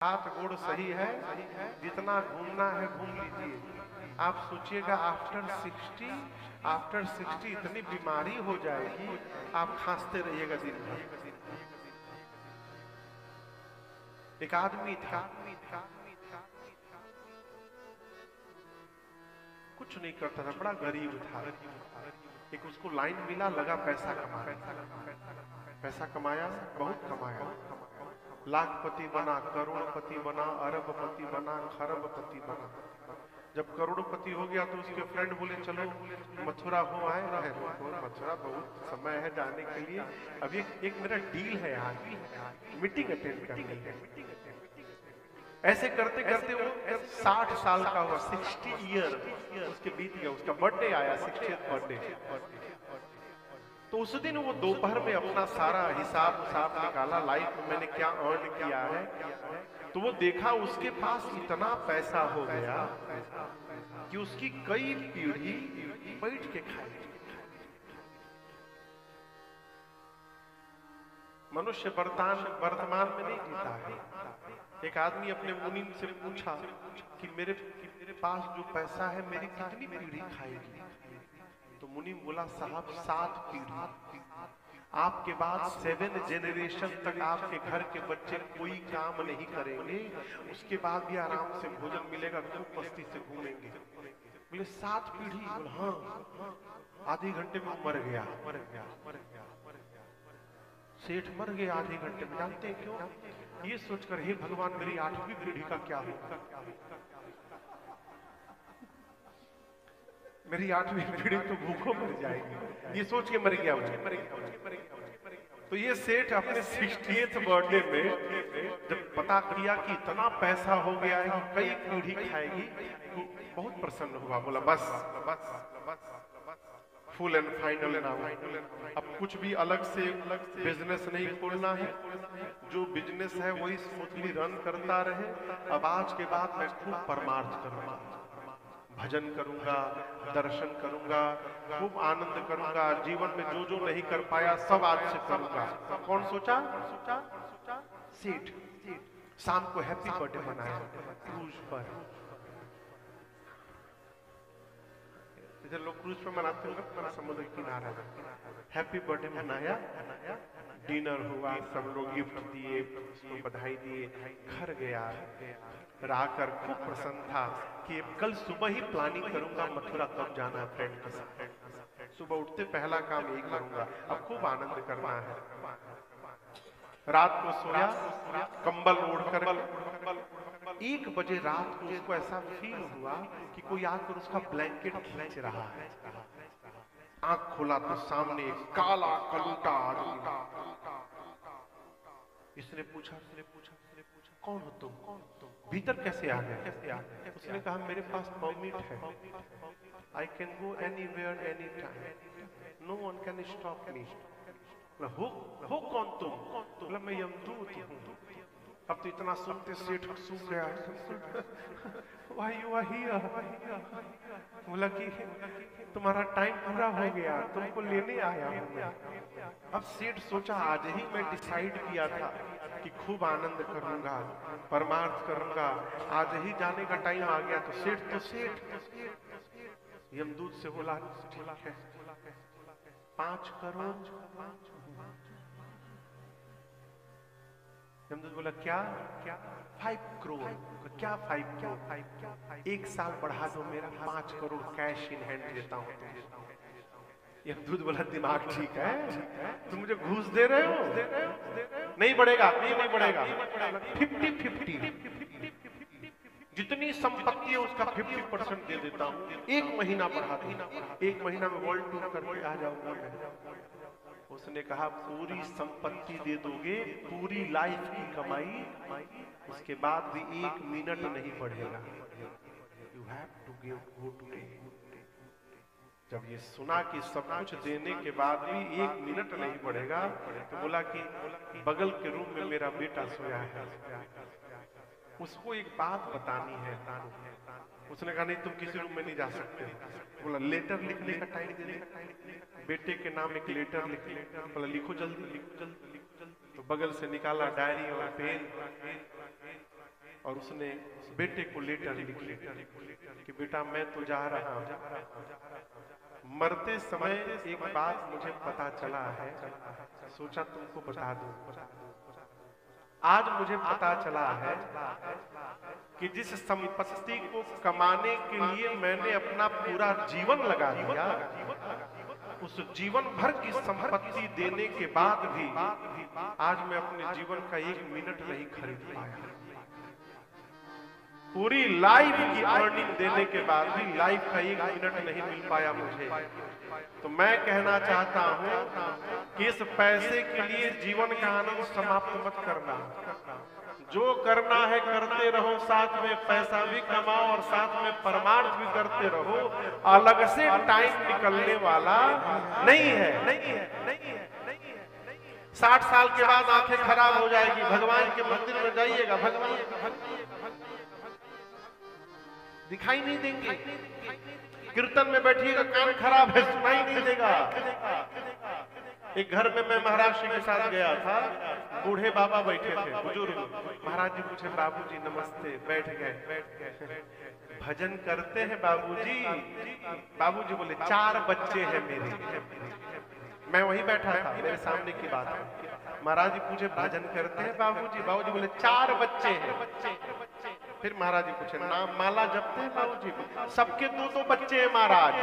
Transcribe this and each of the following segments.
हाथ गोड़ सही है, जितना घूमना है घूम लीजिए। आप सोचिएगा आफ्टर 60 इतनी बीमारी हो जाएगी, आप खांसते रहिएगा दिन भर। एक आदमी था, कुछ नहीं करता था, बड़ा गरीब था। एक उसको लाइन मिला, लगा पैसा कमाने। पैसा कमाया, बहुत कमाया, लाखपति बना, करोड़पति बना, अरबपति बना, खरबपति बना। जब करोड़पति हो गया तो उसके फ्रेंड बोले चलो मथुरा हो आए। मथुरा बहुत समय है जाने के लिए, अभी एक मेरा डील है यहाँ, मीटिंग अटेंड करनी है। ऐसे करते करते वो 60 साल का हुआ, 60 ईयर उसके बीत गया। उसका बर्थडे आया, 60th बर्थडे। तो उस दिन वो दोपहर में अपना सारा हिसाब निकाला, लाइफ में मैंने क्या अर्न किया है। तो वो देखा उसके पास इतना पैसा हो गया कि उसकी कई पीढ़ी बैठ के खाएगी। मनुष्य वर्तमान में नहीं जीता है। एक आदमी अपने मुनीम से पूछा कि मेरे पास जो पैसा है मेरी कितनी पीढ़ी खाएगी। तो मुनीम बोला साहब 7 पीढ़ी, आपके बाद 7 जनरेशन तक आपके घर के बच्चे कोई काम नहीं करेंगे, उसके बाद भी आराम से भोजन मिलेगा, खूब मस्ती से घूमेंगे। बोले 7 पीढ़ी? बोले हाँ। आधे घंटे में मर गया। सेठ मर गया आधे घंटे में। जानते हैं क्यों? ये सोचकर हे भगवान मेरी 8वीं पीढ़ी का क्या होगा, मेरी 8वीं पीढ़ी तो भूखों मर जाएगी, ये सोच के मर गया। तो ये सेठ अपने 60th बर्थडे में जब पता किया कि इतना पैसा हो गया है कि कई पीढ़ी खाएगी, तो बहुत प्रसन्न हुआ। बोला बस फुल एंड फाइनल नाउ, अब कुछ भी अलग से बिजनेस नहीं खोलना है। जो बिजनेस है वही स्मूथली रन करता रहे। अब आज के बाद मैं खूब परमार्थ करूंगा, भजन करूंगा, दर्शन करूंगा, खूब आनंद करूंगा। जीवन में जो जो नहीं कर पाया सब आज से करूंगा। कौन सोचा? सेठ। शाम को हैप्पी बर्थडे मनाया क्रूज पर। इधर लोग क्रूज पर मनाते होंगे, समुद्र किनारा। हैप्पी बर्थडे मनाया, डिनर हुआ, सब लोग गिफ्ट दिए, उसको बधाई दिए, घर गया। राकर खूब प्रसन्न था कि कल सुबह ही प्लानिंग करूंगा मथुरा कब जाना है फ्रेंड के साथ। सुबह उठते पहला काम यही करूंगा, अब खूब आनंद करना है। रात को सोया, कंबल ओढ़कर 1 बजे रात को उसको ऐसा फील हुआ कि कोई आकर उसका ब्लैंकेट खींच रहा है। आंख खोला तो सामने एक काला कलूटा आदमी। इसने पूछा कौन हो तुम, भीतर कैसे आ गए? उसने कहा मेरे पास परमिट है, I can go anywhere any time, no one can stop me. हो कौन तुम? बोला मैं यमदूत हूँ। अब तो इतना सुनते सेठ सूख गया। Why you are here? बोला कि तुम्हारा टाइम पूरा हो गया, तुमको लेने आया हूं मैं। अब सेठ सोचा आज ही मैं डिसाइड किया था कि खूब आनंद करूंगा, परमार्थ करूंगा, आज ही जाने का टाइम आ गया। तो सेठ यमदूत से बोला ठीक है 5 करोड़। यमदूत बोला क्या? 5 करोड़। क्या 5 करोड़? 1 साल बढ़ा दो, मेरा 5 करोड़ कैश इन हैंड देता हूं। यमदूत बोला दिमाग ठीक है, तुम मुझे घूस दे रहे हो? नहीं बढ़ेगा, नहीं बढ़ेगा। 50-50 जितनी संपत्ति है उसका 50% दे देता हूं। 1 महीना बढ़ा दो, 1 महीना में वर्ल्ड टूर करके आ जाऊंगा मैं। उसने कहा पूरी संपत्ति दे दोगे, पूरी लाइफ की कमाई, उसके बाद भी 1 मिनट नहीं बढ़ेगा। You have to give go today. जब ये सुना कि सब कुछ देने के बाद भी 1 मिनट नहीं बढ़ेगा, तो बोला कि बगल के रूम में मेरा बेटा सोया है, उसको एक बात बतानी है। उसने कहा नहीं तुम किसी रूम में नहीं जा सकते। बोला लेटर लिखने का टाइम दे दे, बेटे के नाम एक लेटर लिख ले। बोला लिखो जल्दी। तो बगल से निकाला डायरी और पेन, और उसने बेटे को लेटर लिखी कि बेटा मैं तो जा रहा हूं, मरते समय एक बात मुझे पता चला है, सोचा तुमको बता दूं। आज मुझे पता चला है कि जिस संपत्ति को कमाने के लिए मैंने अपना पूरा जीवन लगा दिया, उस जीवन भर की संपत्ति देने के बाद भी आज मैं अपने जीवन का 1 मिनट नहीं खरीद पाया। पूरी लाइफ की अर्निंग देने के बाद भी लाइफ का 1 मिनट नहीं मिल पाया मुझे। तो मैं कहना चाहता हूं कि इस पैसे के लिए जीवन का आनंद समाप्त मत करना। जो करना है करते रहो, साथ में पैसा भी कमाओ और साथ में परमार्थ भी करते रहो। अलग से टाइम निकलने वाला नहीं है। 60 साल के बाद आंखें खराब हो जाएगी, भगवान के मंदिर में जाइएगा, भगवान दिखाई नहीं देंगे। कीर्तन में बैठिएगा, कान खराब है, सुनाई नहीं देगा। एक घर में मैं महाराज जी के साथ गया था, बूढ़े बाबा बैठे थे, बुजुर्ग। महाराज जी पूछे बाबूजी नमस्ते, बैठ गए। भजन करते हैं बाबूजी? बाबूजी बोले 4 बच्चे हैं मेरे। मैं वहीं बैठा था, मेरे सामने की बात है। महाराज जी पूछे भजन करते हैं बाबूजी? बाबूजी बोले 4 बच्चे हैं। फिर महाराज जी पूछे नाम माला जपते हैं बाबूजी? सबके 2-2 बच्चे हैं महाराज।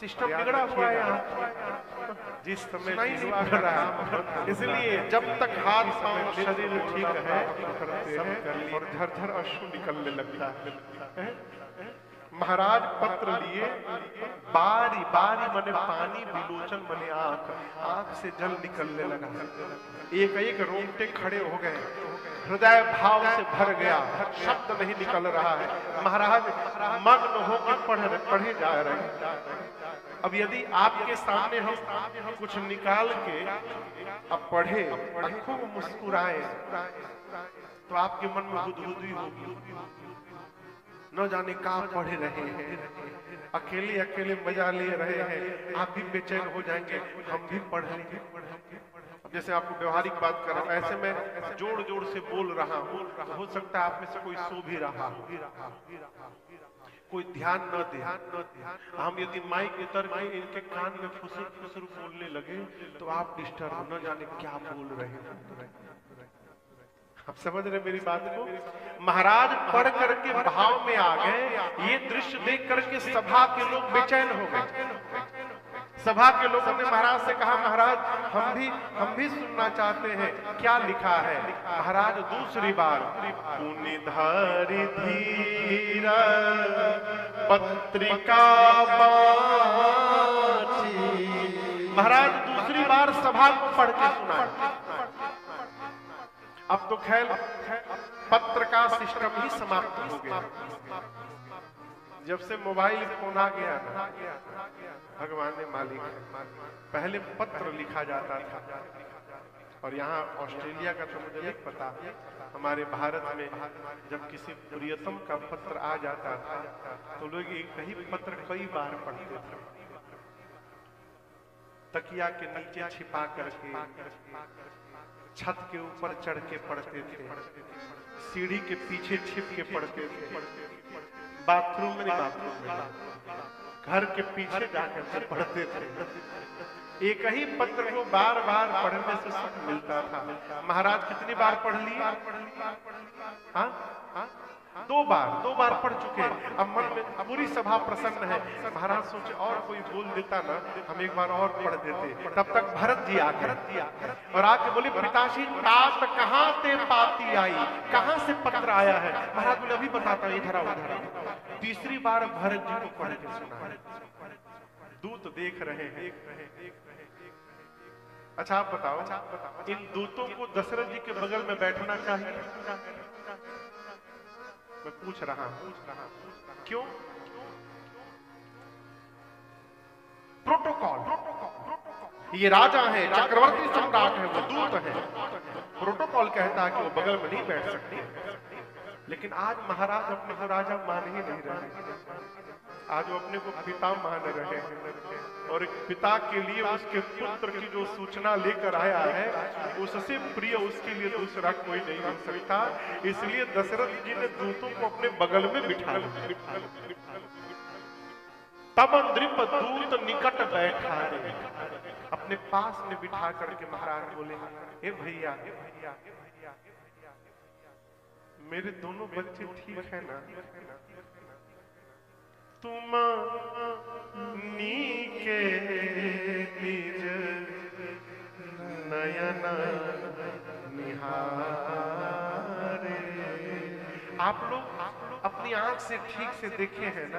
सिस्टम बिगड़ा हुआ है यहाँ, जिस समय बिगड़ रहा है। इसलिए जब तक हाथ पांव शरीर ठीक है और झरझर अश्रु निकलने लगता है। महाराज पत्र लिए, बारी बारी मने पानी विलोचन मने आंख, आंख से जल निकलने लगा। एक एक रोंगटे खड़े हो गए, हृदय भाव से भर गया, शब्द नहीं निकल रहा है। महाराज मग्न होकर पढ़े जा रहे। अब यदि आपके सामने हम कुछ निकाल के अब पढ़े, खूब मुस्कुराए, तो आपके मन में गुदगुदी होगी। न जाने कहाँ पढ़े रहे हैं, अकेले अकेले मजा ले रहे हैं। आप भी बेचैन हो जाएंगे, हम भी पढ़ लेंगे। जैसे आपको व्यवहारिक बात कर रहा हूं, ऐसे मैं जोड़ जोड़ से बोल रहा हूँ, हो सकता है आप में से कोई सो भी रहा, कोई ध्यान न दे। हम यदि माइक उतर के इनके कान में फुसुर फुसुर बोलने लगे तो आप डिस्टर्ब, न जाने क्या बोल रहे हैं। आप समझ रहे मेरी बात को? महाराज पढ़ करके भाव में आ गए। ये दृश्य देख करके सभा के लोग बेचैन हो गए। सभा के लोगों ने महाराज से कहा महाराज हम भी सुनना चाहते हैं, क्या लिखा है? महाराज दूसरी बार पुनिधारी धीर पत्रिका बाची। महाराज दूसरी बार सभा को पढ़ के सुना। अब तो खैर पत्र का सिस्टम ही समाप्त हो गया। जब से मोबाइल फोन आ गया ना, भगवान ने मालिक है। पहले पत्र लिखा जाता था, और यहाँ ऑस्ट्रेलिया का तो मुझे नहीं पता, हमारे भारत में जब किसी प्रियतम का पत्र आ जाता था तो लोग एक ही पत्र कई बार पढ़ते थे। तकिया के नीचे छिपा करके, छत के ऊपर चढ़ के पढ़ते थे, सीढ़ी के पीछे छिप के पढ़ते थे, बाथरूम में घर के पीछे जाकर के पढ़ते थे। एक ही पत्र को बार बार पढ़ने से सुख मिलता था। महाराज कितनी बार पढ़ लिया? हाँ? 2 बार पढ़ चुके। अब मन में पूरी सभा प्रसन्न है। महाराज सोचे और कोई बोल देता ना, हम एक बार और पढ़ देते। तब तक भरत जी आ गए और आके बोले पिताजी तात कहाँ ते पाती आई, कहाँ से पत्र आया है? महाराज बोले अभी बताता हूँ, इधर। तीसरी बार भरत जी को पढ़ के सुना। दूत देख रहे हैं। अच्छा आप बताओ, इन दूतों को दशरथ जी के बगल में बैठना चाहिए? मैं पूछ रहा हूं, क्यों? प्रोटोकॉल। ये राजा है, चक्रवर्ती सम्राट है, वो दूत है। प्रोटोकॉल कहता है कि वो बगल में नहीं बैठ सकते। लेकिन आज महाराज अपने को राजा मान ही नहीं रहे। आज वो अपने को पिता मान रहे हैं और एक पिता के लिए उसके पुत्र की जो सूचना लेकर आया है, उससे प्रिय उसके लिए दूसरा कोई नहीं हो सकता। इसलिए दशरथ जी ने दूतों को अपने बगल में बिठा लिया। तब नृप दूत निकट बैठा रे, अपने पास में बिठा करके महाराज बोले, हे भैया मेरे दोनों बच्चे ठीक है ना? तुम नीके निज नयन निहारे। आप लोग अपनी आंख से ठीक से देखे हैं ना?